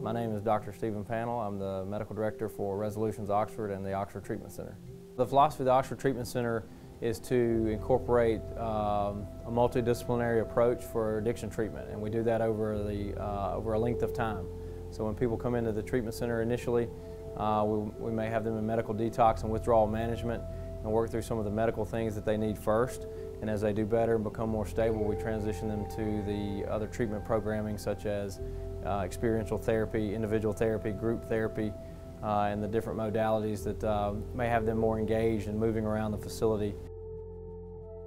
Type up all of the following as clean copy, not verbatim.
My name is Dr. Stephen Pannell. I'm the Medical Director for Resolutions Oxford and the Oxford Treatment Center. The philosophy of the Oxford Treatment Center is to incorporate a multidisciplinary approach for addiction treatment, and we do that over a length of time. So when people come into the treatment center initially, we may have them in medical detox and withdrawal management and work through some of the medical things that they need first. And as they do better and become more stable, we transition them to the other treatment programming such as experiential therapy, individual therapy, group therapy, and the different modalities that may have them more engaged in moving around the facility.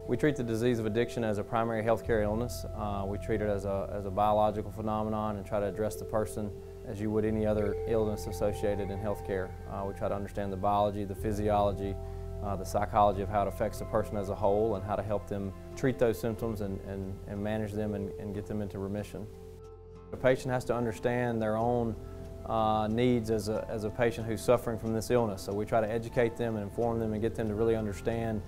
We treat the disease of addiction as a primary healthcare illness. We treat it as a biological phenomenon and try to address the person as you would any other illness associated in healthcare. We try to understand the biology, the physiology, the psychology of how it affects the person as a whole and how to help them treat those symptoms and manage them and get them into remission. The patient has to understand their own needs as a patient who's suffering from this illness. So we try to educate them and inform them and get them to really understand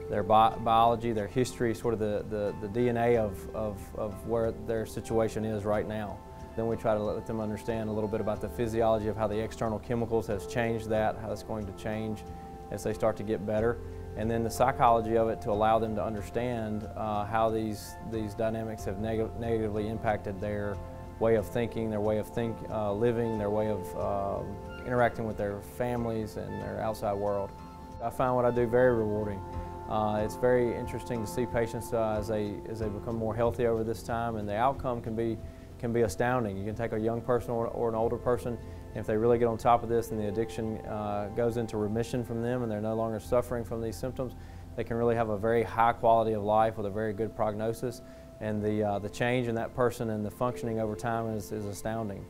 their biology, their history, sort of the DNA of where their situation is right now. Then we try to let them understand a little bit about the physiology of how the external chemicals has changed that, how it's going to change as they start to get better, and then the psychology of it to allow them to understand how these dynamics have negatively impacted their way of thinking, their way of living, their way of interacting with their families and their outside world. I find what I do very rewarding. It's very interesting to see patients as they become more healthy over this time, and the outcome can be astounding. You can take a young person or an older person, and if they really get on top of this and the addiction goes into remission from them and they're no longer suffering from these symptoms, they can really have a very high quality of life with a very good prognosis, and the change in that person and the functioning over time is astounding.